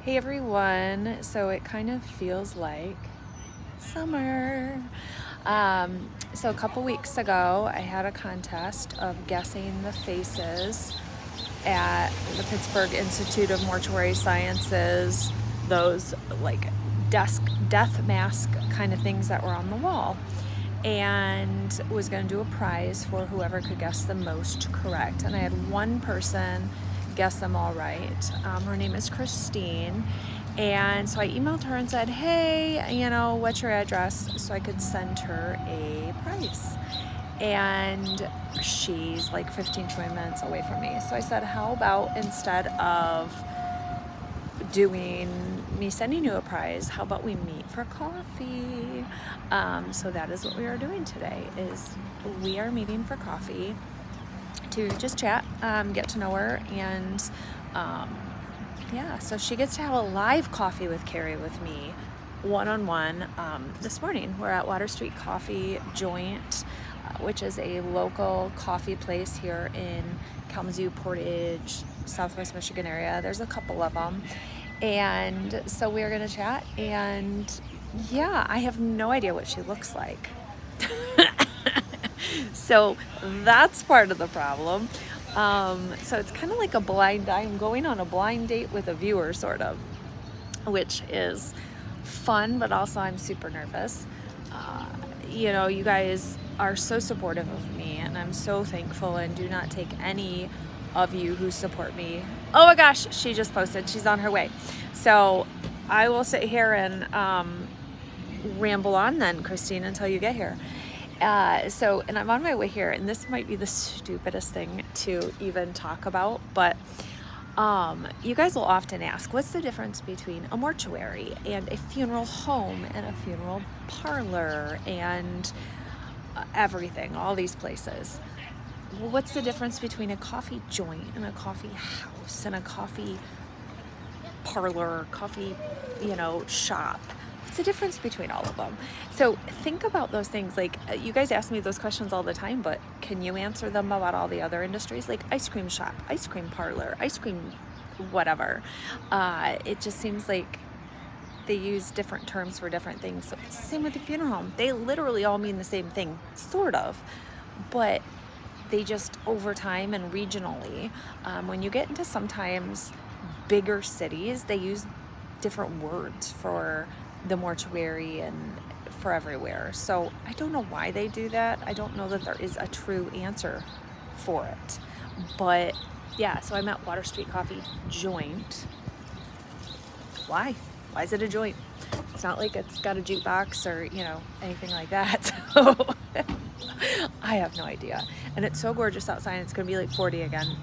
Hey everyone, so it kind of feels like summer. So a couple weeks ago, I had a contest of guessing the faces at the Pittsburgh Institute of Mortuary Sciences, those like death mask kind of things that were on the wall, and was going to do a prize for whoever could guess the most correct. And I had one person guess them all right. Her name is Christine. And so I emailed her and said, hey, what's your address so I could send her a prize? And she's like 15-20 minutes away from me. So I said, how about instead of me sending you a prize, how about we meet for coffee? So that is what we are doing today, is we are meeting for coffee to just chat, get to know her, and so she gets to have a live coffee with Kari with me, one-on-one. This morning we're at Water Street Coffee Joint, which is a local coffee place here in Kalamazoo, Portage, Southwest Michigan area. There's a couple of them, and so we're gonna chat, and I have no idea what she looks like. So that's part of the problem. So it's kind of like I'm going on a blind date with a viewer, sort of, which is fun, but also I'm super nervous. You guys are so supportive of me, and I'm so thankful, and do not take any of you who support me. Oh my gosh, she just posted, she's on her way. So I will sit here and ramble on then, Christine, until you get here. And I'm on my way here, and this might be the stupidest thing to even talk about, but you guys will often ask, what's the difference between a mortuary and a funeral home and a funeral parlor and everything, all these places? Well, what's the difference between a coffee joint and a coffee house and a coffee parlor, coffee, shop? What's the difference between all of them? So think about those things. Like, you guys ask me those questions all the time, but can you answer them about all the other industries? Like ice cream shop, ice cream parlor, ice cream whatever. It just seems like they use different terms for different things. So it's the same with the funeral home. They literally all mean the same thing, sort of, but they just over time and regionally, when you get into sometimes bigger cities, they use different words for the mortuary and for everywhere. So I don't know why they do that. I don't know that there is a true answer for it. But so I'm at Water Street Coffee Joint. Why? Why is it a joint? It's not like it's got a jukebox or, anything like that. So I have no idea. And it's so gorgeous outside. It's going to be like 40 again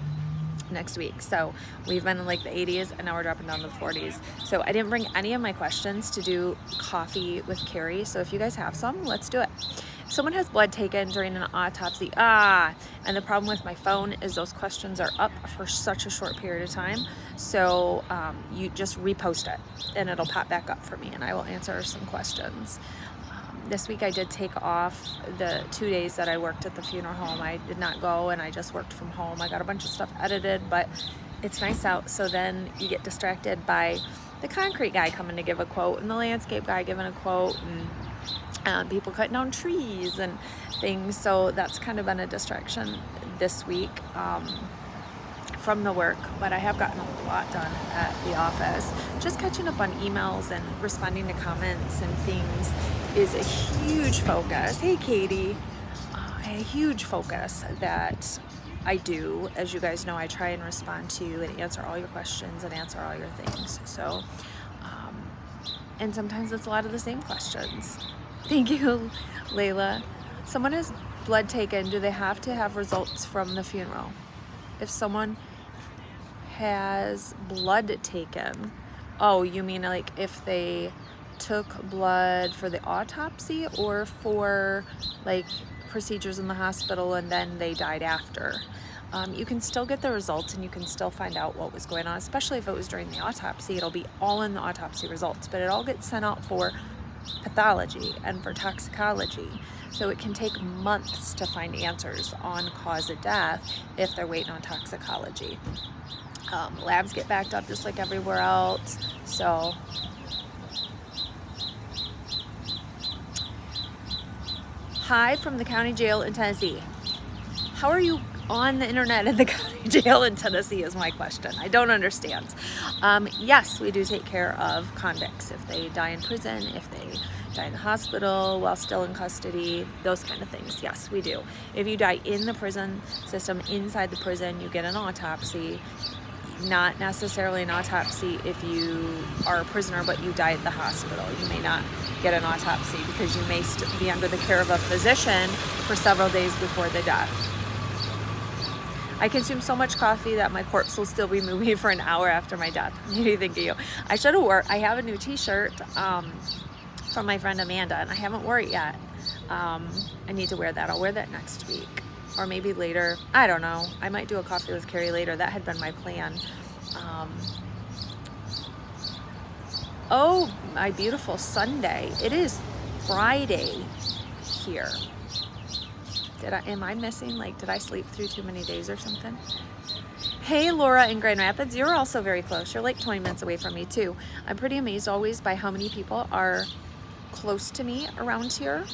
next week. So we've been in like the 80s, and now we're dropping down to the 40s. So I didn't bring any of my questions to do coffee with Kari. So if you guys have some, let's do it. If someone has blood taken during an autopsy, and the problem with my phone is those questions are up for such a short period of time. So you just repost it and it'll pop back up for me, and I will answer some questions. This week I did take off the 2 days that I worked at the funeral home. I did not go, and I just worked from home. I got a bunch of stuff edited, but it's nice out, so then you get distracted by the concrete guy coming to give a quote and the landscape guy giving a quote, and people cutting down trees and things. So that's kind of been a distraction this week from the work, but I have gotten a lot done at the office. Just catching up on emails and responding to comments and things is a huge focus. Hey, Katie. A huge focus that I do. As you guys know, I try and respond to and answer all your questions and answer all your things. So, and sometimes it's a lot of the same questions. Thank you, Layla. Someone has blood taken. Do they have to have results from the funeral? If someone has blood taken, oh, you mean like if they took blood for the autopsy or for like procedures in the hospital and then they died after? You can still get the results, and you can still find out what was going on, especially if it was during the autopsy. It'll be all in the autopsy results, but it all gets sent out for pathology and for toxicology. So it can take months to find answers on cause of death if they're waiting on toxicology. Labs get backed up just like everywhere else. So hi from the county jail in Tennessee. How are you on the internet in the county jail in Tennessee is my question. I don't understand. Yes, we do take care of convicts if they die in prison, if they die in the hospital while still in custody, those kind of things. Yes, we do. If you die in the prison system, inside the prison, you get an autopsy. Not necessarily an autopsy if you are a prisoner but you die at the hospital. You may not get an autopsy because you may be under the care of a physician for several days before the death. I consume so much coffee that my corpse will still be moving for an hour after my death. What do you think of you? I should have worn, I have a new t-shirt from my friend Amanda, and I haven't worn it yet. I need to wear that. I'll wear that next week. Or maybe later. I don't know. I might do a coffee with Kari later. That had been my plan. Oh, my beautiful Sunday. It is Friday here. Am I missing? Like, did I sleep through too many days or something? Hey, Laura in Grand Rapids. You're also very close. You're like 20 minutes away from me too. I'm pretty amazed always by how many people are close to me around here.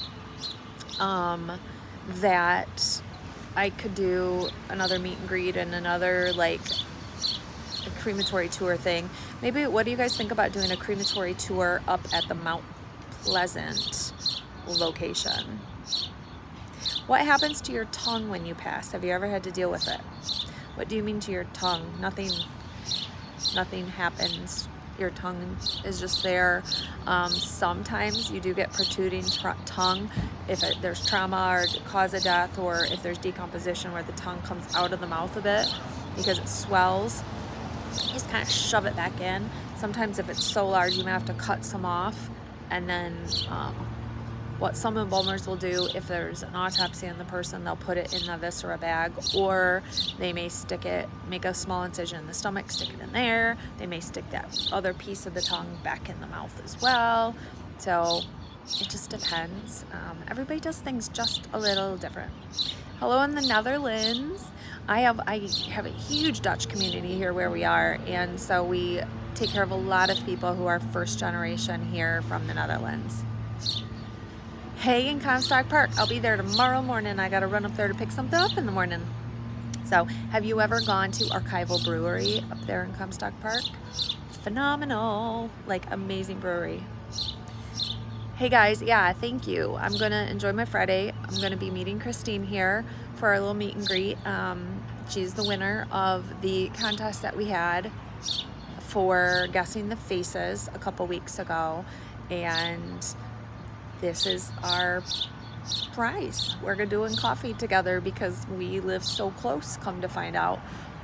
That I could do another meet and greet and another like a crematory tour thing. Maybe, what do you guys think about doing a crematory tour up at the Mount Pleasant location? What happens to your tongue when you pass? Have you ever had to deal with it? What do you mean to your tongue? Nothing happens. Your tongue is just there. Sometimes you do get protruding tongue if there's trauma or cause of death, or if there's decomposition where the tongue comes out of the mouth a bit because it swells. You just kind of shove it back in. Sometimes if it's so large, you may have to cut some off. And then what some embalmers will do, if there's an autopsy on the person, they'll put it in the viscera bag, or they may stick it, make a small incision in the stomach, stick it in there. They may stick that other piece of the tongue back in the mouth as well. So it just depends. Everybody does things just a little different. Hello in the Netherlands. I have a huge Dutch community here where we are, and so we take care of a lot of people who are first generation here from the Netherlands. Hey, in Comstock Park, I'll be there tomorrow morning. I gotta run up there to pick something up in the morning. So, have you ever gone to Archival Brewery up there in Comstock Park? Phenomenal, like amazing brewery. Hey guys, yeah, thank you. I'm gonna enjoy my Friday. I'm gonna be meeting Christine here for our little meet and greet. She's the winner of the contest that we had for guessing the faces a couple weeks ago, and this is our prize. We're doing coffee together because we live so close, come to find out,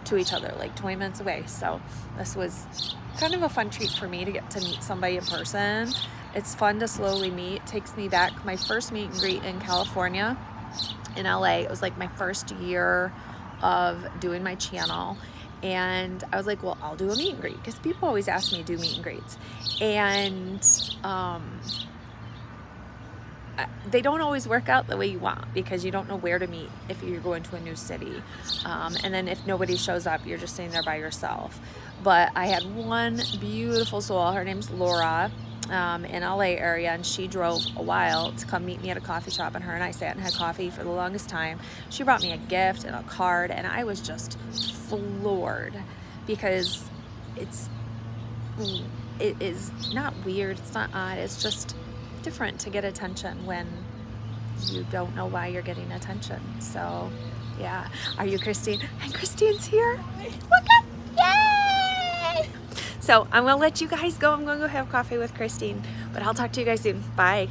to each other, like 20 minutes away. So this was kind of a fun treat for me to get to meet somebody in person. It's fun to slowly meet. It takes me back, my first meet and greet in California, in LA. It was like my first year of doing my channel. And I was like, well, I'll do a meet and greet, because people always ask me to do meet and greets. And they don't always work out the way you want, because you don't know where to meet if you're going to a new city. And then if nobody shows up, you're just sitting there by yourself. But I had one beautiful soul. Her name's Laura, in LA area, and she drove a while to come meet me at a coffee shop, and her and I sat and had coffee for the longest time. She brought me a gift and a card, and I was just floored, because it is not weird, it's not odd, it's just different to get attention when you don't know why you're getting attention. So yeah. Are you Christine? And Christine's here. Look at, yay! So I'm gonna let you guys go. I'm gonna go have coffee with Christine, but I'll talk to you guys soon. Bye.